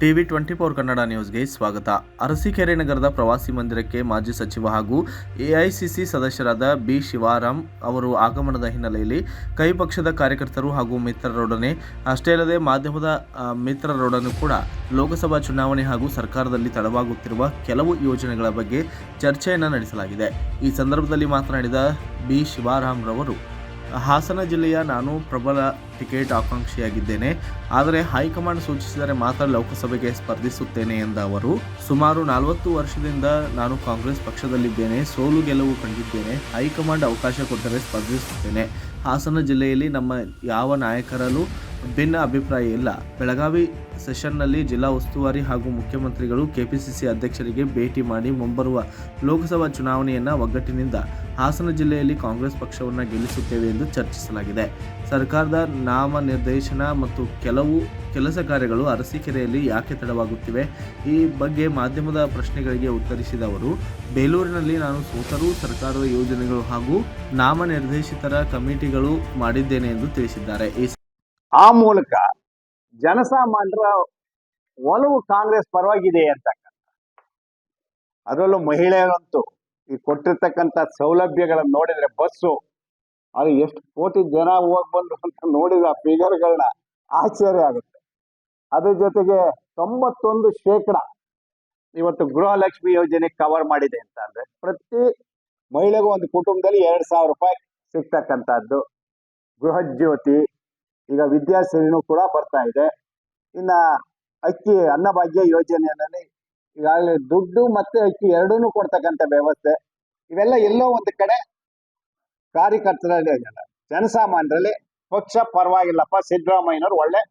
TV24 Kannada ನ್ಯೂಸ್ಗೆ ಸ್ವಾಗತ. ಅರಸೀಕೆರೆ ನಗರದ ಪ್ರವಾಸಿ ಮಂದಿರಕ್ಕೆ ಮಾಜಿ ಸಚಿವ ಹಾಗೂ ಎಐಸಿಸಿ ಸದಸ್ಯರಾದ ಬಿ. ಶಿವರಾಂ ಅವರು ಆಗಮನದ ಹಿನ್ನೆಲೆಯಲ್ಲಿ ಕೈ ಪಕ್ಷದ ಕಾರ್ಯಕರ್ತರು ಹಾಗೂ ಮಿತ್ರರೊಡನೆ ಅಷ್ಟೇ ಅಲ್ಲದೆ ಮಾಧ್ಯಮದ ಮಿತ್ರರೊಡನೆ ಕೂಡ ಲೋಕಸಭಾ ಚುನಾವಣೆ ಹಾಗೂ ಸರ್ಕಾರದಲ್ಲಿ ತಡವಾಗುತ್ತಿರುವ ಕೆಲವು ಯೋಜನೆಗಳ ಬಗ್ಗೆ ಚರ್ಚೆಯನ್ನು ನಡೆಸಲಾಗಿದೆ. ಈ ಸಂದರ್ಭದಲ್ಲಿ ಮಾತನಾಡಿದ ಬಿ. ಶಿವರಾಂ ರವರು, ಹಾಸನ ಜಿಲ್ಲೆಯ ನಾನು ಪ್ರಬಲ ಟಿಕೆಟ್ ಆಕಾಂಕ್ಷಿಯಾಗಿದ್ದೇನೆ. ಆದರೆ ಹೈಕಮಾಂಡ್ ಸೂಚಿಸಿದರೆ ಮಾತ್ರ ಲೋಕಸಭೆಗೆ ಸ್ಪರ್ಧಿಸುತ್ತೇನೆ ಎಂದ ಅವರು, ಸುಮಾರು 40 ವರ್ಷದಿಂದ ನಾನು ಕಾಂಗ್ರೆಸ್ ಪಕ್ಷದಲ್ಲಿದ್ದೇನೆ. ಸೋಲು ಗೆಲುವು ಕಂಡಿದ್ದೇನೆ. ಹೈಕಮಾಂಡ್ ಅವಕಾಶ ಕೊಟ್ಟರೆ ಸ್ಪರ್ಧಿಸುತ್ತೇನೆ. ಹಾಸನ ಜಿಲ್ಲೆಯಲ್ಲಿ ನಮ್ಮ ಯಾವ ನಾಯಕರಲ್ಲೂ ಭಿನ್ನ ಅಭಿಪ್ರಾಯ ಇಲ್ಲ. ಬೆಳಗಾವಿ ಸೆಷನ್ನಲ್ಲಿ ಜಿಲ್ಲಾ ಉಸ್ತುವಾರಿ ಹಾಗೂ ಮುಖ್ಯಮಂತ್ರಿಗಳು ಕೆಪಿಸಿಸಿ ಅಧ್ಯಕ್ಷರಿಗೆ ಭೇಟಿ ಮಾಡಿ ಮುಂಬರುವ ಲೋಕಸಭಾ ಚುನಾವಣೆಯನ್ನು ಒಗ್ಗಟ್ಟಿನಿಂದ ಹಾಸನ ಜಿಲ್ಲೆಯಲ್ಲಿ ಕಾಂಗ್ರೆಸ್ ಪಕ್ಷವನ್ನು ಗೆಲ್ಲಿಸುತ್ತೇವೆ ಎಂದು ಚರ್ಚಿಸಲಾಗಿದೆ. ಸರ್ಕಾರದ ನಾಮನಿರ್ದೇಶನ ಮತ್ತು ಕೆಲವು ಕೆಲಸ ಕಾರ್ಯಗಳು ಅರಸೀಕೆರೆಯಲ್ಲಿ ಯಾಕೆ ತಡವಾಗುತ್ತಿವೆ? ಈ ಬಗ್ಗೆ ಮಾಧ್ಯಮದ ಪ್ರಶ್ನೆಗಳಿಗೆ ಉತ್ತರಿಸಿದ ಅವರು, ಬೇಲೂರಿನಲ್ಲಿ ನಾನು ಸೋತರೂ ಸರ್ಕಾರದ ಯೋಜನೆಗಳು ಹಾಗೂ ನಾಮನಿರ್ದೇಶಿತರ ಕಮಿಟಿಗಳು ಮಾಡಿದ್ದೇನೆ ಎಂದು ತಿಳಿಸಿದ್ದಾರೆ. ಆ ಮೂಲಕ ಜನಸಾಮಾನ್ಯರ ಒಲವು ಕಾಂಗ್ರೆಸ್ ಪರವಾಗಿದೆ ಅಂತಕ್ಕಂಥ, ಅದರಲ್ಲೂ ಮಹಿಳೆಯರಂತೂ ಈ ಕೊಟ್ಟಿರ್ತಕ್ಕಂಥ ಸೌಲಭ್ಯಗಳನ್ನು ನೋಡಿದ್ರೆ, ಬಸ್ಸು ಅದು ಎಷ್ಟು ಕೋಟಿ ಜನ ಹೋಗಿ ಬಂದ್ರು ಅಂತ ನೋಡಿದ್ರೆ ಆ ಫಿಗರ್ಗಳನ್ನ ಆಶ್ಚರ್ಯ ಆಗುತ್ತೆ. ಅದ್ರ ಜೊತೆಗೆ 91% ಇವತ್ತು ಗೃಹಲಕ್ಷ್ಮಿ ಯೋಜನೆ ಕವರ್ ಮಾಡಿದೆ ಅಂತ ಅಂದ್ರೆ, ಪ್ರತಿ ಮಹಿಳೆಗೂ ಒಂದು ಕುಟುಂಬದಲ್ಲಿ 2,000 ರೂಪಾಯಿ ಸಿಗ್ತಕ್ಕಂಥದ್ದು. ಗೃಹ ಜ್ಯೋತಿ, ಈಗ ವಿದ್ಯಾಶ್ರೀನೂ ಕೂಡ ಬರ್ತಾ ಇದೆ. ಇನ್ನ ಅಕ್ಕಿ ಅನ್ನಭಾಗ್ಯ ಯೋಜನೆಯಲ್ಲಿ ಈಗಾಗಲೇ ದುಡ್ಡು ಮತ್ತೆ ಅಕ್ಕಿ ಎರಡನ್ನೂ ಕೊಡ್ತಕ್ಕಂಥ ವ್ಯವಸ್ಥೆ. ಇವೆಲ್ಲ ಎಲ್ಲೋ ಒಂದು ಕಡೆ ಕಾರ್ಯಕರ್ತರಲ್ಲಿ, ಜನಸಾಮಾನ್ಯರಲ್ಲಿ ಪಕ್ಷ ಪರವಾಗಿಲ್ಲಪ್ಪ, ಸಿದ್ದರಾಮಯ್ಯನವರು ಒಳ್ಳೆ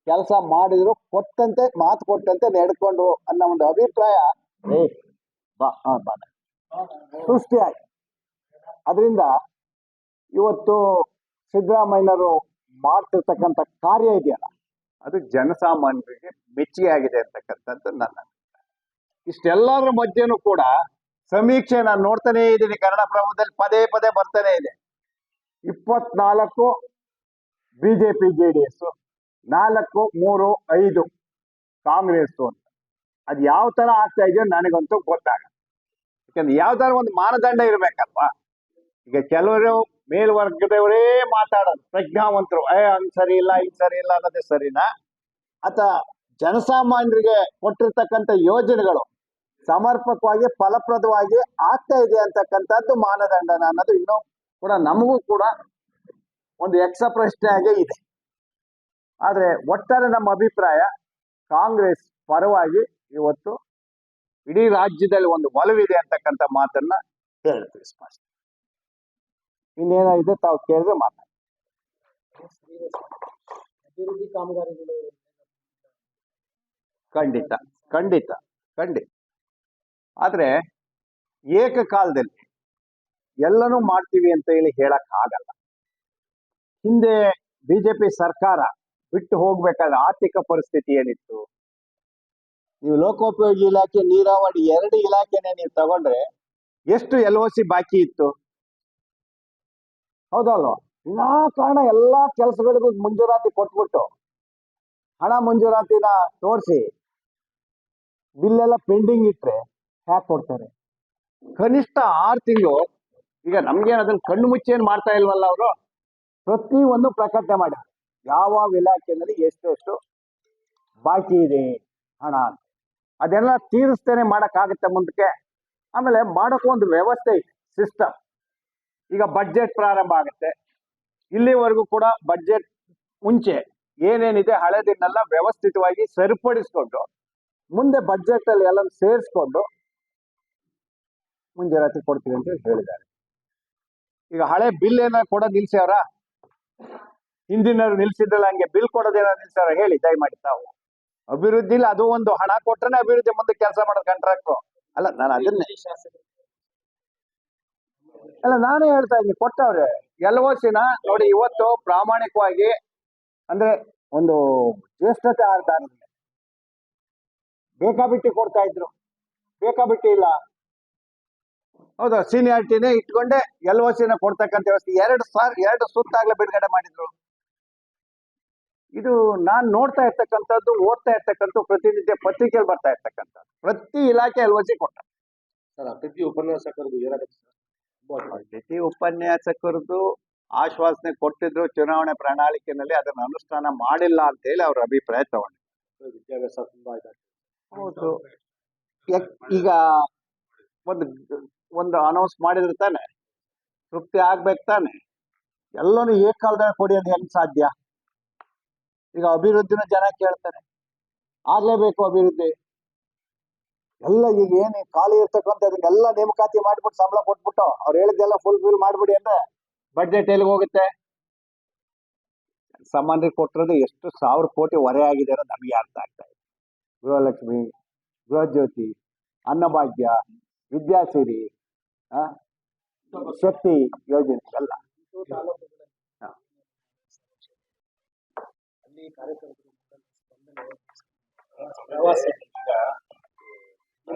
ಕೆಲಸ ಮಾಡಿದ್ರು, ಕೊಟ್ಟಂತೆ ಮಾತು ಕೊಟ್ಟಂತೆ ನಡ್ಕೊಂಡ್ರು ಅನ್ನೋ ಒಂದು ಅಭಿಪ್ರಾಯ ಸೃಷ್ಟಿಯಾಗಿ, ಅದರಿಂದ ಇವತ್ತು ಸಿದ್ದರಾಮಯ್ಯನವರು ಮಾಡ್ತಿರ್ತಕ್ಕಂಥ ಕಾರ್ಯ ಇದೆಯಲ್ಲ, ಅದು ಜನಸಾಮಾನ್ಯರಿಗೆ ಮೆಚ್ಚುಗೆ ಆಗಿದೆ ಅಂತಕ್ಕಂಥದ್ದು ನನ್ನ ಅಭಿಪ್ರಾಯ. ಇಷ್ಟೆಲ್ಲರ ಮಧ್ಯೆನೂ ಕೂಡ ಸಮೀಕ್ಷೆ ನಾನು ನೋಡ್ತಾನೆ ಇದ್ದೀನಿ, ಕನ್ನಡಪ್ರಭದಲ್ಲಿ ಪದೇ ಪದೇ ಬರ್ತಾನೆ ಇದೆ. 24 ಬಿಜೆಪಿ JDS, 4, 3, 5 ಕಾಂಗ್ರೆಸ್ ಅಂತ. ಅದು ಯಾವ ತರ ಆಗ್ತಾ ಇದೆಯೋ ನನಗಂತೂ ಗೊತ್ತಾಗ. ಯಾಕಂದ್ರೆ ಯಾವ ತರ ಒಂದು ಮಾನದಂಡ ಇರ್ಬೇಕಲ್ವಾ. ಈಗ ಕೆಲವರು ಮೇಲ್ವರ್ಗದವರೇ ಮಾತಾಡೋದು, ಪ್ರಜ್ಞಾವಂತರು, ಹಂಗ್ ಸರಿ ಇಲ್ಲ, ಹಿಂಗ್ ಸರಿ ಇಲ್ಲ ಅನ್ನೋದೇ ಸರಿನಾ? ಅಥವಾ ಜನಸಾಮಾನ್ಯರಿಗೆ ಕೊಟ್ಟಿರ್ತಕ್ಕಂಥ ಯೋಜನೆಗಳು ಸಮರ್ಪಕವಾಗಿ ಫಲಪ್ರದವಾಗಿ ಆಗ್ತಾ ಇದೆ ಅಂತಕ್ಕಂಥದ್ದು ಮಾನದಂಡನ ಅನ್ನೋದು ಇನ್ನೂ ಕೂಡ ನಮಗೂ ಕೂಡ ಒಂದು ಯಕ್ಷ ಪ್ರಶ್ನೆಯಾಗೇ ಇದೆ. ಆದ್ರೆ ಒಟ್ಟಾರೆ ನಮ್ಮ ಅಭಿಪ್ರಾಯ, ಕಾಂಗ್ರೆಸ್ ಪರವಾಗಿ ಇವತ್ತು ಇಡೀ ರಾಜ್ಯದಲ್ಲಿ ಒಂದು ಒಲವಿದೆ ಅಂತಕ್ಕಂಥ ಮಾತನ್ನ ಹೇಳ್ತೀವಿ ಸ್ಪಷ್ಟ. ಇನ್ನೇನಾಗಿದೆ ತಾವು ಕೇಳಿದ್ರೆ ಮಾತಾಡಿ. ಅಭಿವೃದ್ಧಿ ಕಾಮಗಾರಿಗಳು ಖಂಡಿತ ಖಂಡಿತ ಖಂಡಿತ. ಆದ್ರೆ ಏಕಕಾಲದಲ್ಲಿ ಎಲ್ಲನೂ ಮಾಡ್ತೀವಿ ಅಂತ ಹೇಳಿ ಹೇಳಕ್ ಆಗಲ್ಲ. ಹಿಂದೆ ಬಿಜೆಪಿ ಸರ್ಕಾರ ಬಿಟ್ಟು ಹೋಗ್ಬೇಕಾದ್ರೆ ಆರ್ಥಿಕ ಪರಿಸ್ಥಿತಿ ಏನಿತ್ತು? ನೀವು ಲೋಕೋಪಯೋಗಿ ಇಲಾಖೆ, ನೀರಾವರಿ 2 ಇಲಾಖೆನೆ ನೀವು ತಗೊಂಡ್ರೆ ಎಷ್ಟು LOC ಬಾಕಿ ಇತ್ತು? ಹೌದಲ್ವಾ? ಕಾರಣ ಎಲ್ಲಾ ಕೆಲಸಗಳಿಗೂ ಮಂಜೂರಾತಿ ಕೊಟ್ಬಿಟ್ಟು ಹಣ ಮಂಜೂರಾತಿನ ತೋರಿಸಿ ಬಿಲ್ಲೆಲ್ಲ ಪೆಂಡಿಂಗ್ ಇಟ್ರೆ ಹ್ಯಾಕ್ ಕೊಡ್ತಾರೆ? ಕನಿಷ್ಠ 6 ತಿಂಗಳು. ಈಗ ನಮ್ಗೇನು ಅದನ್ನ ಕಣ್ಣು ಮುಚ್ಚಿ ಏನ್ ಮಾಡ್ತಾ ಇಲ್ವಲ್ಲ ಅವರು. ಪ್ರತಿಯೊಂದು ಪ್ರಕಟಣೆ ಮಾಡಿ ಯಾವ ಇಲಾಖೆಯಲ್ಲಿ ಎಷ್ಟು ಬಾಕಿ ಇದೆ ಹಣ ಅಂತ, ಅದೆಲ್ಲ ತೀರಿಸ್ತೇನೆ ಮಾಡಕ್ಕಾಗತ್ತೆ ಮುಂದಕ್ಕೆ. ಆಮೇಲೆ ಮಾಡೋಕ್ಕೂ ಒಂದು ವ್ಯವಸ್ಥೆ ಇದೆ, ಸಿಸ್ಟಮ್. ಈಗ ಬಡ್ಜೆಟ್ ಪ್ರಾರಂಭ ಆಗುತ್ತೆ, ಇಲ್ಲಿವರೆಗೂ ಕೂಡ ಬಡ್ಜೆಟ್ ಮುಂಚೆ ಏನೇನಿದೆ ಹಳೆದನ್ನೆಲ್ಲ ವ್ಯವಸ್ಥಿತವಾಗಿ ಸರಿಪಡಿಸ್ಕೊಂಡು ಮುಂದೆ ಬಡ್ಜೆಟ್ ಅಲ್ಲಿ ಎಲ್ಲ ಸೇರಿಸ್ಕೊಂಡು ಮುಂಜಾಗ್ರತೆ ಕೊಡ್ತೀವಿ ಅಂತ ಹೇಳಿದ್ದಾರೆ. ಈಗ ಹಳೆ ಬಿಲ್ ಏನಾದ್ರು ಕೊಡೋದು ನಿಲ್ಸ್ಯಾರ? ಹಿಂದಿನವ್ರು ನಿಲ್ಸಿದ್ರಲ್ಲ, ಹಂಗೆ ಬಿಲ್ ಕೊಡೋದೇನಾದ್ರು ನಿಲ್ಸ್ಯಾರ? ಹೇಳಿ ದಯಮಾಡಿ ತಾವು. ಅಭಿವೃದ್ಧಿ ಇಲ್ಲ, ಅದು ಒಂದು ಹಣ ಕೊಟ್ರೆ ಅಭಿವೃದ್ಧಿ ಮುಂದೆ ಕೆಲಸ ಮಾಡೋದು ಕಾಂಟ್ರಾಕ್ಟ್ರು ಅಲ್ಲ. ನಾನು ಅದನ್ನೇ ಅಲ್ಲ ನಾನೇ ಹೇಳ್ತಾ ಇದ್ದೀನಿ, ಕೊಟ್ಟವ್ರೆ LOCನ ನೋಡಿ. ಇವತ್ತು ಪ್ರಾಮಾಣಿಕವಾಗಿ ಅಂದ್ರೆ ಒಂದು ಜ್ಯೇಷ್ಠತೆ ಆಧಾರದ ಬೇಕಾಬಿಟ್ಟಿ ಕೊಡ್ತಾ ಇದ್ರು, ಬೇಕಾಬಿಟ್ಟಿ ಇಲ್ಲ. ಹೌದಾ? ಸೀನಿಯಾರಿಟಿನೇ ಇಟ್ಕೊಂಡೆ LOCನ ಕೊಡ್ತಕ್ಕಂಥ ವ್ಯವಸ್ಥೆ 2 ಸುತ್ತಾಗ್ಲೇ ಬಿಡುಗಡೆ ಮಾಡಿದ್ರು. ಇದು ನಾನು ನೋಡ್ತಾ ಇರ್ತಕ್ಕಂಥದ್ದು, ಓದ್ತಾ ಇರ್ತಕ್ಕಂಥ, ಪ್ರತಿನಿತ್ಯ ಪತ್ರಿಕೆಯಲ್ಲಿ ಬರ್ತಾ ಇರ್ತಕ್ಕಂಥದ್ದು. ಪ್ರತಿ ಇಲಾಖೆ LOC ಕೊಟ್ಟ. ಸರ್ ಅತಿಥಿ ಉಪನ್ಯಾಸಕರದು ಏನಾಗುತ್ತೆ ಸರ್? ಅತಿಥಿ ಉಪನ್ಯಾಸಕರದ್ದು ಆಶ್ವಾಸನೆ ಕೊಟ್ಟಿದ್ರು ಚುನಾವಣೆ ಪ್ರಣಾಳಿಕೆಯಲ್ಲಿ, ಅದನ್ನ ಅನುಷ್ಠಾನ ಮಾಡಿಲ್ಲ ಅಂತ ಹೇಳಿ ಅವ್ರ ಅಭಿಪ್ರಾಯ ತಗೊಂಡು. ವಿದ್ಯಾಭ್ಯಾಸ ತುಂಬಾ ಇದೆ. ಹೌದು, ಈಗ ಒಂದು ಅನೌನ್ಸ್ ಮಾಡಿದ್ರೆ ತಾನೆ ತೃಪ್ತಿ ಆಗ್ಬೇಕು ತಾನೆ. ಎಲ್ಲನೂ ಏಕಾಲದಲ್ಲಿ ಕೊಡಿ ಅದು ಹೆಂಗ್ ಸಾಧ್ಯ? ಈಗ ಅಭಿವೃದ್ಧಿನೂ ಜನ ಕೇಳ್ತಾರೆ, ಆಗ್ಲೇಬೇಕು ಅಭಿವೃದ್ಧಿ ಎಲ್ಲ. ಈಗ ಏನು ಖಾಲಿ ಇರ್ತಕ್ಕಂಥದನ್ನೆಲ್ಲ ನೇಮಕಾತಿ ಮಾಡ್ಬಿಟ್ಟು ಸಂಬಳ ಕೊಟ್ಬಿಟ್ಟು ಅವ್ರು ಹೇಳಿದ್ದೆಲ್ಲ ಫುಲ್ಫಿಲ್ ಮಾಡ್ಬಿಡಿ ಅಂದ್ರೆ ಬಡ್ಜೆಟ್ ಎಲ್ಲಿಗೆ ಹೋಗುತ್ತೆ? ಸಾಮಾನ್ಯರಿಗೆ ಕೊಟ್ಟಿರೋದು ಎಷ್ಟು 1000 ಕೋಟಿ ಹೊರೆ ಆಗಿದೆ ಅನ್ನೋದು ನಮಗೆ ಅರ್ಥ ಆಗ್ತಾ ಇದೆ. ಗೃಹಲಕ್ಷ್ಮಿ, ಗೃಹಜ್ಯೋತಿ, ಅನ್ನಭಾಗ್ಯ, ವಿದ್ಯಾಸಿರಿ, ಶಕ್ತಿ ಯೋಜನೆ ಎಲ್ಲ. ಅಲ್ಲಿ ಕಾರ್ಯಕರ್ತರು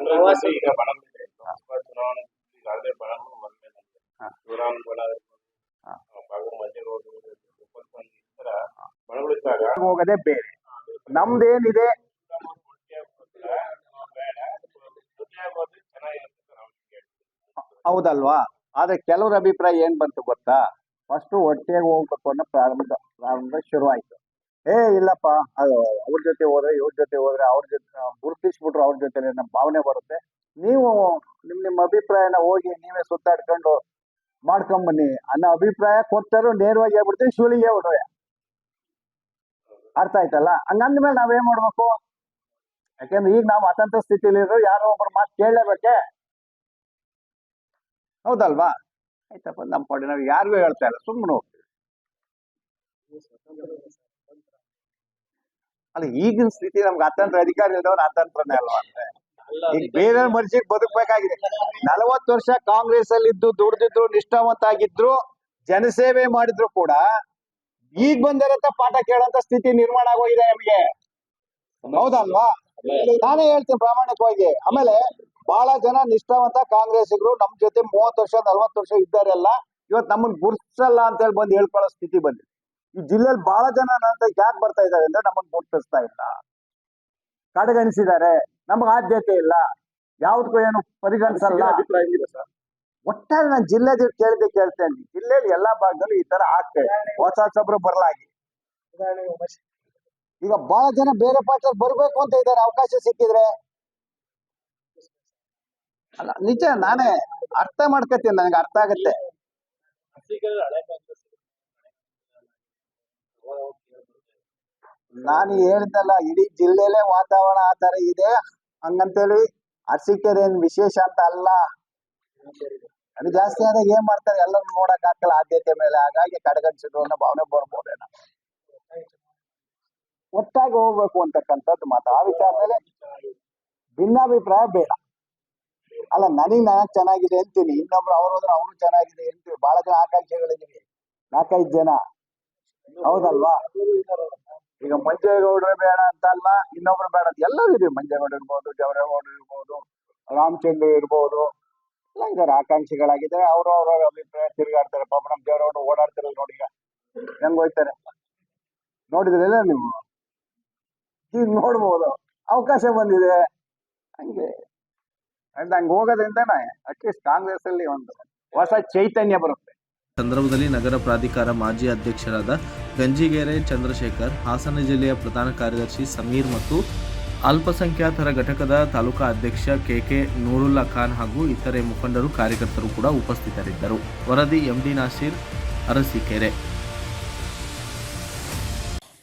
ಪ್ರವಾಸಿ ಈಗ ಬಣಗಳಿದೆ, ಲೋಕಸಭಾ ಚುನಾವಣೆ ಈಗಾಗಲೇ ಬಣಗಳು ಬಂದ್ಮೇಲೆ ಶಿವರಾಮ್ ಬಣ, ಬಾಗು ಮಂಜೇಗೌಡ, ಈ ತರ ಬಣಗಳಿದ್ದಾಗ ಹೋಗೋದೇ ಬೇರೆ. ನಮ್ದೇನಿದೆ ಹೌದಲ್ವಾ? ಆದ್ರೆ ಕೆಲವ್ರ ಅಭಿಪ್ರಾಯ ಏನ್ ಬಂತು ಗೊತ್ತಾ? ಫಸ್ಟ್ ಒಟ್ಟಿಗೆ ಹೋಗ್ಬೇಕು ಅನ್ನೋ ಪ್ರಾರಂಭ ಶುರು ಆಯ್ತು. ಇಲ್ಲಪ್ಪ, ಅದು ಅವ್ರ ಜೊತೆ ಹೋದ್ರೆ ಇವ್ರ ಜೊತೆ ಹೋದ್ರೆ ಅವ್ರ ಜೊತೆ ಗುರುತಿಸ್ಬಿಟ್ರು, ಅವ್ರ ಜೊತೆ ನಮ್ಮ ಭಾವನೆ ಬರುತ್ತೆ. ನೀವು ನಿಮ್ಮ ಅಭಿಪ್ರಾಯನ ಹೋಗಿ ನೀವೇ ಸುತ್ತಾಡ್ಕೊಂಡು ಮಾಡ್ಕೊಂಬನ್ನಿ ಅನ್ನೋ ಅಭಿಪ್ರಾಯ ಕೊಟ್ಟರು ನೇರವಾಗಿ ಹೇಳ್ಬಿಡ್ತೀವಿ, ಶಿವಲಿಗೆ ಹೊಡವೆ. ಅರ್ಥ ಆಯ್ತಲ್ಲ? ಹಂಗಂದ್ಮೇಲೆ ನಾವೇನ್ ಮಾಡ್ಬೇಕು? ಯಾಕೆಂದ್ರೆ ಈಗ ನಾವು ಅತಂತ್ರ ಸ್ಥಿತಿಲಿ ಇರೋ ಯಾರೋ ಒಬ್ರು ಮಾತು ಕೇಳಲೇಬೇಕೆ, ಹೌದಲ್ವಾ? ಆಯ್ತಪ್ಪ, ನಮ್ಮ ಪಾಡಿ ನಾವು ಯಾರಿಗೂ ಹೇಳ್ತಾ ಇಲ್ಲ, ಸುಮ್ಮನೆ ಹೋಗ್ತೀವಿ. ಅಲ್ಲ, ಈಗಿನ ಸ್ಥಿತಿ ನಮ್ಗೆ ಅತಂತ್ರ ಅಧಿಕಾರ ಇಲ್ದವ್ರು ಅತಂತ್ರನೇ ಅಲ್ವಾ? ಅಂದ್ರೆ ಈಗ ಬೇರೆ ಮನುಷ್ಯಕ್ಕೆ ಬದುಕಬೇಕಾಗಿದೆ. 40 ವರ್ಷ ಕಾಂಗ್ರೆಸ್ ಅಲ್ಲಿ ಇದ್ದು ದುಡ್ದಿದ್ರು, ನಿಷ್ಠಾವಂತ ಆಗಿದ್ರು, ಜನಸೇವೆ ಮಾಡಿದ್ರು ಕೂಡ ಈಗ ಬಂದಿರತ್ತ ಪಾಠ ಕೇಳೋಂತ ಸ್ಥಿತಿ ನಿರ್ಮಾಣ ಆಗೋಗಿದೆ ನಮಗೆ, ಹೌದಲ್ವಾ? ನಾನೇ ಹೇಳ್ತೀನಿ ಪ್ರಾಮಾಣಿಕವಾಗಿ. ಆಮೇಲೆ ಬಹಳ ಜನ ನಿಷ್ಠಾವಂತ ಕಾಂಗ್ರೆಸ್ಸಿಗರು ನಮ್ ಜೊತೆ 30 ವರ್ಷ 40 ವರ್ಷ ಇದ್ದಾರೆಲ್ಲ ಇವತ್ತು ನಮ್ಮನ್ನ ಗುರ್ತಿಸಲ್ಲ ಅಂತ ಹೇಳಿ ಬಂದು ಹೇಳ್ಕೊಳ್ಳೋ ಸ್ಥಿತಿ ಬಂದಿದೆ. ಈ ಜಿಲ್ಲೆಯಲ್ಲಿ ಬಹಳ ಜನ ಅಂತ ಯಾಕೆ ಬರ್ತಾ ಇದ್ದಾರೆ ಅಂದ್ರೆ ನಮ್ಮನ್ನ ಗುರ್ತಿಸ್ತಾ ಇಲ್ಲ, ಕಡೆಗಣಿಸಿದ್ದಾರೆ, ನಮ್ಗೆ ಆದ್ಯತೆ ಇಲ್ಲ, ಯಾವ್ದಕ್ಕೂ ಏನು ಪರಿಗಣಿಸಲ್ಲ. ಒಟ್ಟಾರೆ ನಾನು ಜಿಲ್ಲೆ ಕೇಳ್ತೇನೆ, ಜಿಲ್ಲೆಯಲ್ಲಿ ಎಲ್ಲಾ ಭಾಗದಲ್ಲೂ ಈ ತರ ಆಗ್ತದೆ. ಹೊಸೊಬ್ರು ಬರ್ಲಾಗಿ ಈಗ ಬಹಳ ಜನ ಬೇರೆ ಪಾರ್ಟಿಯಲ್ಲಿ ಬರ್ಬೇಕು ಅಂತ ಇದ್ದಾರೆ, ಅವಕಾಶ ಸಿಕ್ಕಿದ್ರೆ. ಅಲ್ಲ, ನಿಜ, ನಾನೇ ಅರ್ಥ ಮಾಡ್ಕೊತೀನಿ, ನನಗೆ ಅರ್ಥ ಆಗತ್ತೆ. ನಾನು ಹೇಳಿದ್ದಲ್ಲ, ಇಡೀ ಜಿಲ್ಲೆಲೇ ವಾತಾವರಣ ಆ ತರ ಇದೆ ಹಂಗಂತೇಳಿ ಅರಸೀಕೆರೆ ಏನ್ ವಿಶೇಷ ಅಂತ ಅಲ್ಲ. ಅದು ಜಾಸ್ತಿ ಆದಾಗ ಏನ್ ಮಾಡ್ತಾರೆ, ಎಲ್ಲರೂ ನೋಡಕ್ ಹಾಕಲ್ಲ ಆದ್ಯತೆ ಮೇಲೆ, ಹಾಗಾಗಿ ಕಡೆಗಣಿಸಿದ್ರು ಅನ್ನೋ ಭಾವನೆ ಬರ್ಬೋದೇನೋ. ಒಟ್ಟಾಗಿ ಹೋಗ್ಬೇಕು ಅಂತಕ್ಕಂಥದ್ದು ಮಾತು. ಆ ವಿಚಾರದಲ್ಲಿ ಭಿನ್ನಾಭಿಪ್ರಾಯ ಬೇಡ. ಅಲ್ಲ, ನಾನು ಚೆನ್ನಾಗಿದೆ ಅಂತೀನಿ, ಇನ್ನೊಬ್ರು ಅವ್ರು ಹೋದ್ರೆ ಅವರು ಚೆನ್ನಾಗಿದೆ ಅಂತೀವಿ. ಬಹಳ ಜನ ಆಕಾಂಕ್ಷಿಗಳಿದೀವಿ, 4-5 ಜನ, ಹೌದಲ್ವಾ? ಈಗ ಮಂಜೇಗೌಡ್ರೆ ಬೇಡ ಅಂತ ಅಲ್ಲ, ಇನ್ನೊಬ್ರು ಬೇಡ ಅಂತ ಎಲ್ಲರೂ ಇದೀವಿ. ಮಂಜೇಗೌಡ ಇರ್ಬೋದು, ಜವರೇಗೌಡರು ಇರ್ಬೋದು, ರಾಮಚಂದ್ರ ಇರ್ಬೋದು, ಎಲ್ಲ ಇದಾರೆ, ಆಕಾಂಕ್ಷಿಗಳಾಗಿದ್ದಾರೆ. ಅವ್ರ ಅಭಿಪ್ರಾಯ ತಿರುಗಾಡ್ತಾರೆ. ಪಾಪ ನಮ್ ಜವರೇಗೌಡರು ಓಡಾಡ್ತಿರಲ್ಲ ನೋಡಿ, ಈಗ ಹೆಂಗ್ ಹೋಯ್ತಾರೆ ನೋಡಿದ್ರಲ್ಲ ನೀವು, ಈಗ ನೋಡ್ಬೋದು, ಅವಕಾಶ ಬಂದಿದೆ. ಹಂಗೆ ಹೋಗೋದ್ರಿಂದನೇ ಅಟ್ಲೀಸ್ಟ್ ಕಾಂಗ್ರೆಸ್ ಅಲ್ಲಿ ಒಂದು ಹೊಸ ಚೈತನ್ಯ ಬರುತ್ತೆ. ಸಂದರ್ಭದಲ್ಲಿ ನಗರ ಪ್ರಾಧಿಕಾರ ಮಾಜಿ ಅಧ್ಯಕ್ಷರಾದ ಗಂಜಿಗೆರೆ ಚಂದ್ರಶೇಖರ್, ಹಾಸನ ಜಿಲ್ಲೆಯ ಪ್ರಧಾನ ಕಾರ್ಯದರ್ಶಿ ಸಮೀರ್ ಮತ್ತು ಅಲ್ಪಸಂಖ್ಯಾತರ ಘಟಕದ ತಾಲೂಕಾ ಅಧ್ಯಕ್ಷ ಕೆಕೆ ನೂರುಲ್ಲಾ ಖಾನ್ ಹಾಗೂ ಇತರೆ ಮುಖಂಡರು, ಕಾರ್ಯಕರ್ತರು ಕೂಡ ಉಪಸ್ಥಿತರಿದ್ದರು. ವರದಿ MD ನಾಸೀರ್, ಅರಸೀಕೆರೆ.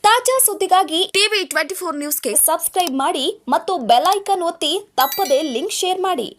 ತಾಜಾ ಸುದ್ದಿಗಾಗಿ ಟಿವಿ 24 ನ್ಯೂಸ್ಗೆ ಸಬ್ಸ್ಕ್ರೈಬ್ ಮಾಡಿ ಮತ್ತು ಬೆಲ್ ಐಕಾನ್ ಒತ್ತಿ ತಪ್ಪದೇ ಲಿಂಕ್ ಶೇರ್ ಮಾಡಿ.